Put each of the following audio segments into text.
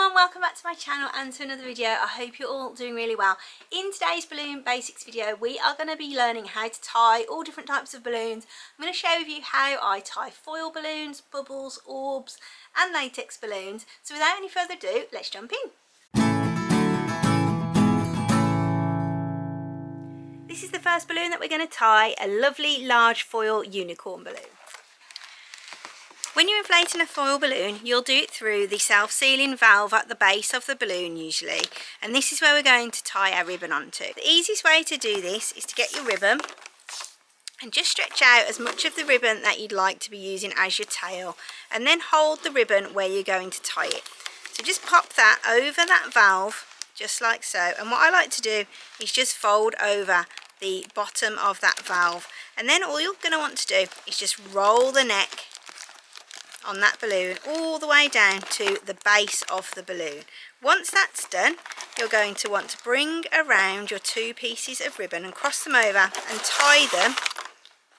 everyone, welcome back to my channel and to another video. I hope you're all doing really well. In today's balloon basics video we are going to be learning how to tie all different types of balloons. I'm going to share with you how I tie foil balloons, bubbles, orbs and latex balloons. So without any further ado, let's jump in. This is the first balloon that we're going to tie, a lovely large foil unicorn balloon. When you're inflating a foil balloon, you'll do it through the self-sealing valve at the base of the balloon usually, and this is where we're going to tie our ribbon onto. The easiest way to do this is to get your ribbon and just stretch out as much of the ribbon that you'd like to be using as your tail, and then hold the ribbon where you're going to tie it. So just pop that over that valve just like so, and what I like to do is just fold over the bottom of that valve, and then all you're going to want to do is just roll the neck on that balloon all the way down to the base of the balloon. Once that's done, you're going to want to bring around your two pieces of ribbon and cross them over and tie them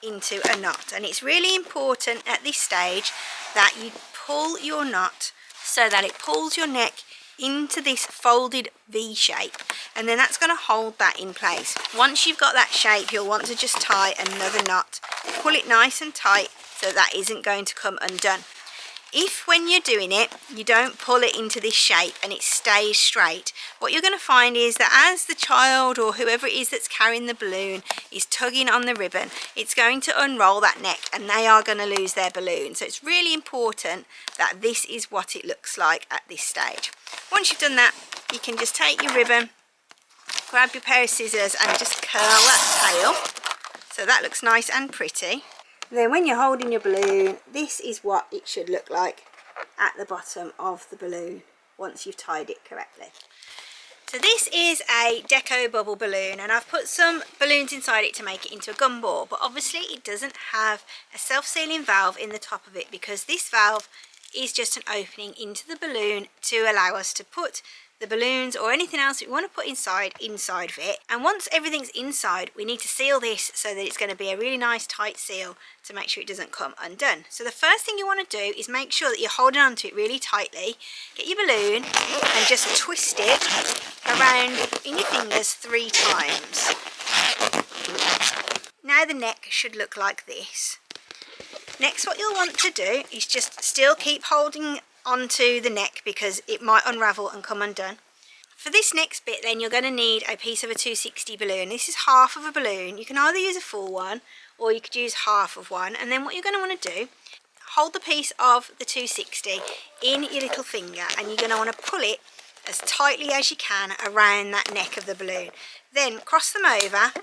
into a knot. And it's really important at this stage that you pull your knot so that it pulls your neck into this folded V shape, and then that's going to hold that in place. Once you've got that shape, you'll want to just tie another knot, pull it nice and tight so that isn't going to come undone. If when you're doing it you don't pull it into this shape and it stays straight, what you're going to find is that as the child or whoever it is that's carrying the balloon is tugging on the ribbon, it's going to unroll that neck and they are going to lose their balloon. So it's really important that this is what it looks like at this stage. Once you've done that, you can just take your ribbon, grab your pair of scissors and just curl that tail so that looks nice and pretty. Then when you're holding your balloon, this is what it should look like at the bottom of the balloon once you've tied it correctly. So this is a deco bubble balloon, and I've put some balloons inside it to make it into a gumball, but obviously it doesn't have a self-sealing valve in the top of it because this valve is just an opening into the balloon to allow us to put the balloons or anything else we want to put inside of it. And once everything's inside, we need to seal this so that it's going to be a really nice tight seal to make sure it doesn't come undone. So the first thing you want to do is make sure that you're holding on to it really tightly. Get your balloon and just twist it around in your fingers 3 times. Now the neck should look like this. Next, what you'll want to do is just still keep holding onto the neck because it might unravel and come undone. For this next bit then you're going to need a piece of a 260 balloon. This is half of a balloon. You can either use a full one or you could use half of one, and then what you're going to want to do, hold the piece of the 260 in your little finger and you're going to want to pull it as tightly as you can around that neck of the balloon. Then cross them over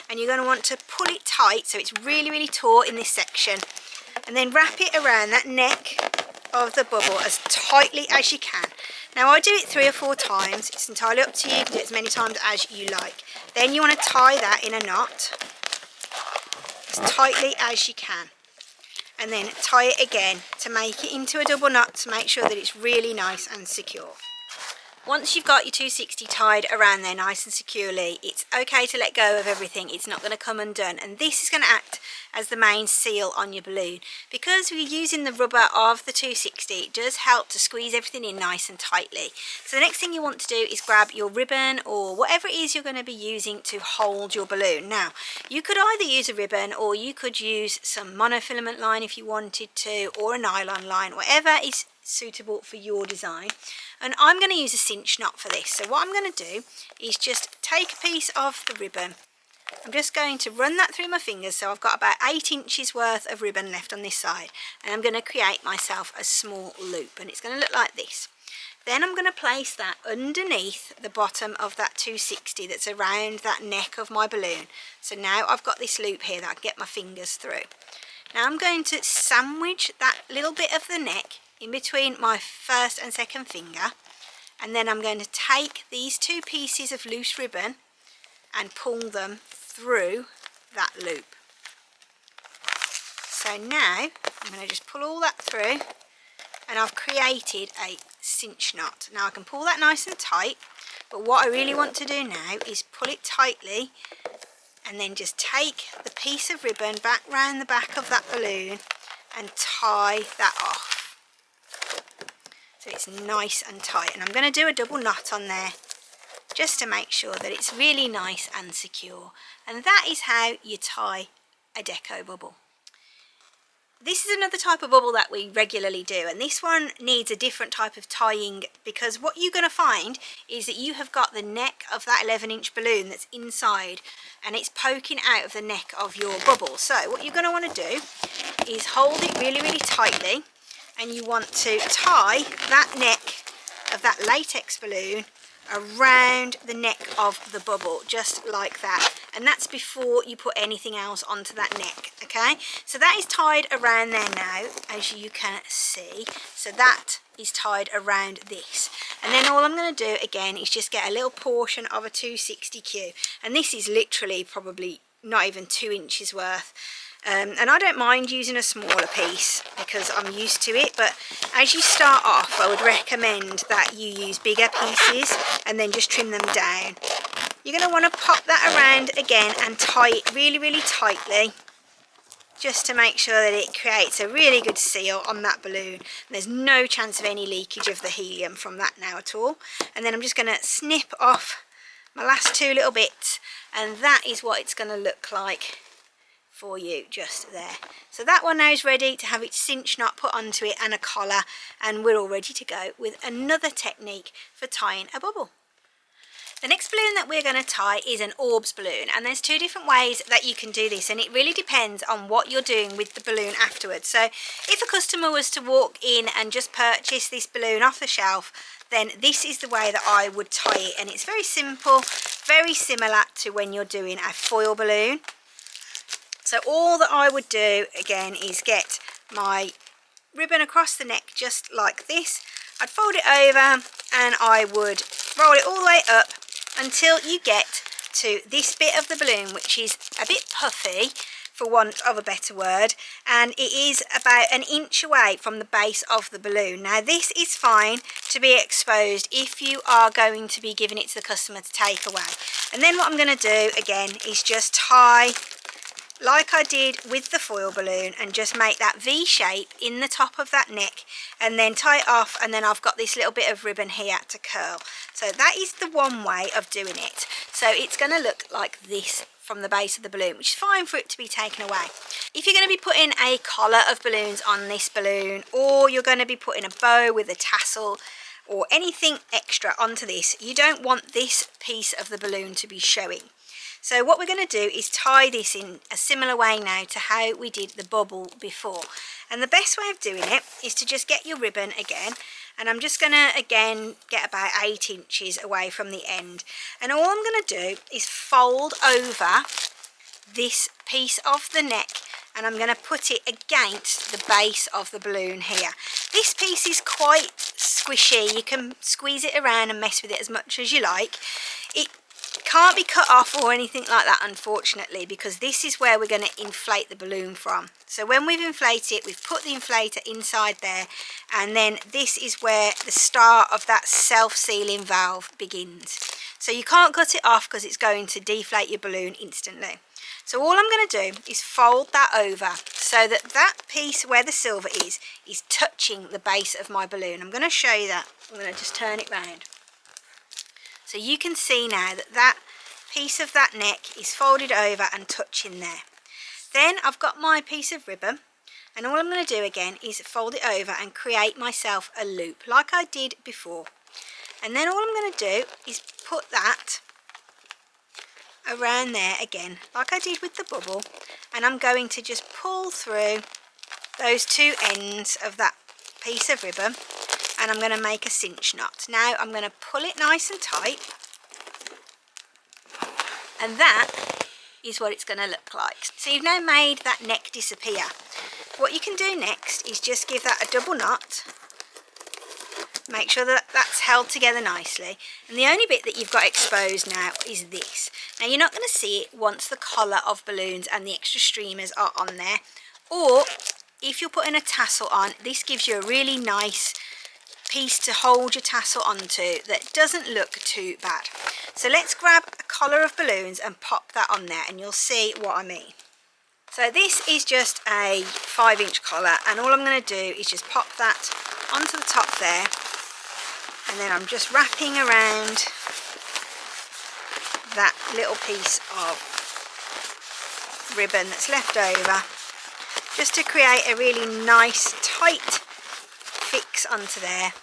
and you're going to want to pull it tight so it's really taut in this section, and then wrap it around that neck of the bubble as tightly as you can. Now I do it 3 or 4 times, it's entirely up to you, you can do it as many times as you like. Then you want to tie that in a knot as tightly as you can, and then tie it again to make it into a double knot to make sure that it's really nice and secure. Once you've got your 260 tied around there nice and securely, it's okay to let go of everything. It's not going to come undone, and this is going to act as the main seal on your balloon. Because we're using the rubber of the 260, it does help to squeeze everything in nice and tightly. So the next thing you want to do is grab your ribbon or whatever it is you're going to be using to hold your balloon. Now you could either use a ribbon or you could use some monofilament line if you wanted to, or a nylon line, whatever is suitable for your design. And I'm going to use a cinch knot for this. So what I'm going to do is just take a piece of the ribbon. I'm just going to run that through my fingers, so I've got about 8 inches worth of ribbon left on this side, and I'm going to create myself a small loop, and it's going to look like this. Then I'm going to place that underneath the bottom of that 260 that's around that neck of my balloon. So now I've got this loop here that I can get my fingers through. Now I'm going to sandwich that little bit of the neck in between my first and second finger, and then I'm going to take these 2 pieces of loose ribbon and pull them through that loop. So now I'm going to just pull all that through, and I've created a cinch knot. Now I can pull that nice and tight, but what I really want to do now is pull it tightly and then just take the piece of ribbon back round the back of that balloon and tie that off. so it's nice and tight. And I'm going to do a double knot on there just to make sure that it's really nice and secure. And that is how you tie a deco bubble. This is another type of bubble that we regularly do, and this one needs a different type of tying, because what you're going to find is that you have got the neck of that 11-inch balloon that's inside and it's poking out of the neck of your bubble. So what you're going to want to do is hold it really, really tightly, and you want to tie that neck of that latex balloon around the neck of the bubble, just like that. And that's before you put anything else onto that neck. Okay, so that is tied around there now, as you can see. So that is tied around this, and then all I'm going to do again is just get a little portion of a 260Q, and this is literally probably not even 2 inches worth. And I don't mind using a smaller piece because I'm used to it, but as you start off I would recommend that you use bigger pieces and then just trim them down. You're going to want to pop that around again and tie it really, really tightly, just to make sure that it creates a really good seal on that balloon. There's no chance of any leakage of the helium from that now at all. And then I'm just going to snip off my last 2 little bits, and that is what it's going to look like for you just there. So that one now is ready to have its cinch knot put onto it and a collar, and we're all ready to go with another technique for tying a bubble. The next balloon that we're going to tie is an Orbz balloon, and there's 2 different ways that you can do this, and it really depends on what you're doing with the balloon afterwards. So if a customer was to walk in and just purchase this balloon off the shelf, then this is the way that I would tie it, and it's very simple, very similar to when you're doing a foil balloon. So all that I would do again is get my ribbon across the neck just like this. I'd fold it over and I would roll it all the way up until you get to this bit of the balloon, which is a bit puffy for want of a better word, and it is about 1 inch away from the base of the balloon. Now this is fine to be exposed if you are going to be giving it to the customer to take away. And then what I'm going to do again is just tie like I did with the foil balloon and just make that V shape in the top of that neck, and then tie it off, and then I've got this little bit of ribbon here to curl. So that is the one way of doing it. So it's going to look like this from the base of the balloon, which is fine for it to be taken away. If you're going to be putting a collar of balloons on this balloon, or you're going to be putting a bow with a tassel or anything extra onto this, you don't want this piece of the balloon to be showing. So what we're going to do is tie this in a similar way now to how we did the bubble before. And the best way of doing it is to just get your ribbon again, and I'm just going to again get about 8 inches away from the end. And all I'm going to do is fold over this piece of the neck, and I'm going to put it against the base of the balloon here. This piece is quite squishy. You can squeeze it around and mess with it as much as you like. It can't be cut off or anything like that, unfortunately, because this is where we're going to inflate the balloon from. So when we've inflated it, we've put the inflator inside there, and then this is where the start of that self-sealing valve begins. So you can't cut it off because it's going to deflate your balloon instantly. So all I'm going to do is fold that over so that that piece where the silver is touching the base of my balloon. I'm going to show you that. I'm going to just turn it round. So you can see now that that piece of that neck is folded over and touching there. Then I've got my piece of ribbon, and all I'm going to do again is fold it over and create myself a loop like I did before. And then all I'm going to do is put that around there again like I did with the bubble, and I'm going to just pull through those 2 ends of that piece of ribbon, and I'm going to make a cinch knot. Now I'm going to pull it nice and tight, and that is what it's going to look like. So you've now made that neck disappear. What you can do next is just give that a double knot. Make sure that that's held together nicely, and the only bit that you've got exposed now is this. Now you're not going to see it once the collar of balloons and the extra streamers are on there, or if you're putting a tassel on, this gives you a really nice piece to hold your tassel onto that doesn't look too bad. So let's grab a collar of balloons and pop that on there, and you'll see what I mean. So this is just a 5-inch collar, and all I'm going to do is just pop that onto the top there, and then I'm just wrapping around that little piece of ribbon that's left over, just to create a really nice tight fix onto there.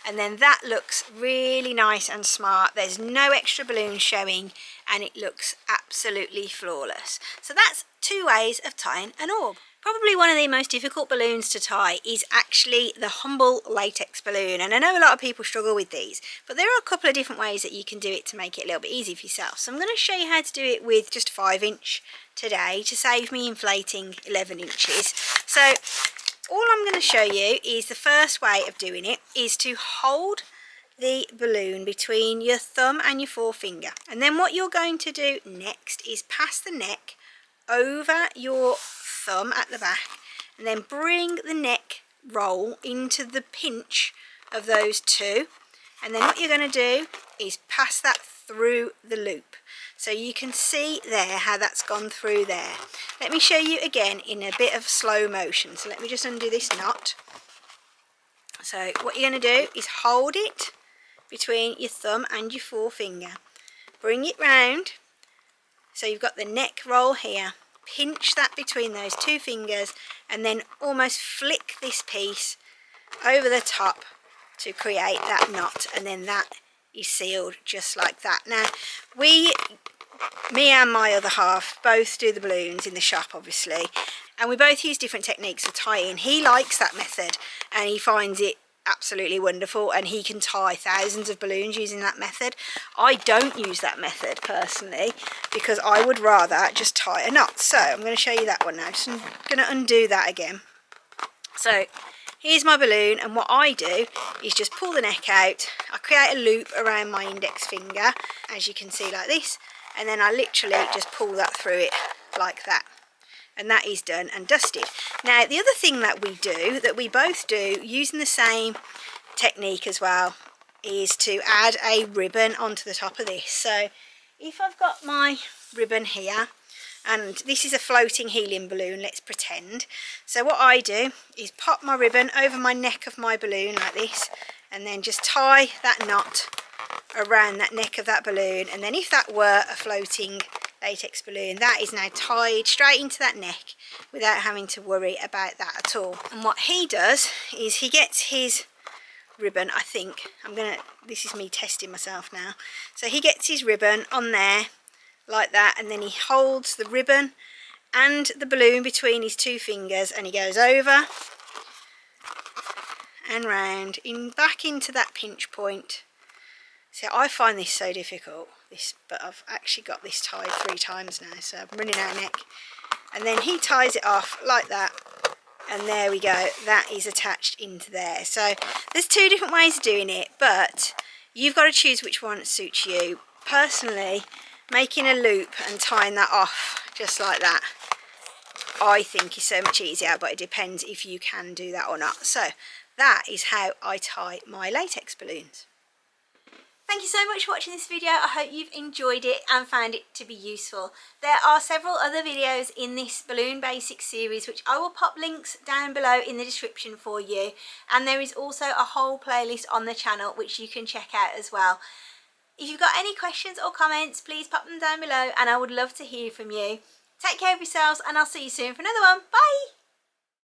And then that looks really nice and smart. There's no extra balloons showing and it looks absolutely flawless. So that's 2 ways of tying an orb. Probably one of the most difficult balloons to tie is actually the Humble latex balloon, and I know a lot of people struggle with these, but there are a couple of different ways that you can do it to make it a little bit easy for yourself. So I'm going to show you how to do it with just 5-inch today to save me inflating 11 inches. So all I'm going to show you is the first way of doing it is to hold the balloon between your thumb and your forefinger, and then what you're going to do next is pass the neck over your thumb at the back, and then bring the neck roll into the pinch of those two, and then what you're going to do is pass that through the loop. So you can see there how that's gone through there. Let me show you again in a bit of slow motion. So let me just undo this knot. So what you're going to do is hold it between your thumb and your forefinger, bring it round so you've got the neck roll here, pinch that between those two fingers, and then almost flick this piece over the top to create that knot, and then that is sealed just like that. Now me and my other half both do the balloons in the shop obviously, and we both use different techniques for tying. He likes that method and he finds it absolutely wonderful, and he can tie thousands of balloons using that method. I don't use that method personally because I would rather just tie a knot. So I'm going to show you that one now. Just I'm going to undo that again. So here's my balloon, and what I do is just pull the neck out. I create a loop around my index finger, as you can see, like this, and then I literally just pull that through it like that. And that is done and dusted. Now the other thing that we do, that we both do using the same technique as well, is to add a ribbon onto the top of this. So if I've got my ribbon here, and this is a floating helium balloon, let's pretend. So what I do is pop my ribbon over my neck of my balloon like this, and then just tie that knot around that neck of that balloon. And then if that were a floating latex balloon, that is now tied straight into that neck without having to worry about that at all. And what he does is he gets his ribbon, I think, this is me testing myself now, so he gets his ribbon on there like that, and then he holds the ribbon and the balloon between his two fingers, and he goes over and round back into that pinch point. See, I find this so difficult, but I've actually got this tied 3 times now, so I'm running out of neck. And then he ties it off like that, and there we go, that is attached into there. So there's 2 different ways of doing it, but you've got to choose which one suits you. Personally, making a loop and tying that off just like that, I think is so much easier, but it depends if you can do that or not. So that is how I tie my latex balloons. Thank you so much for watching this video. I hope you've enjoyed it and found it to be useful. There are several other videos in this Balloon Basics series which I will pop links down below in the description for you, and there is also a whole playlist on the channel which you can check out as well. If you've got any questions or comments, please pop them down below and I would love to hear from you. Take care of yourselves and I'll see you soon for another one. Bye!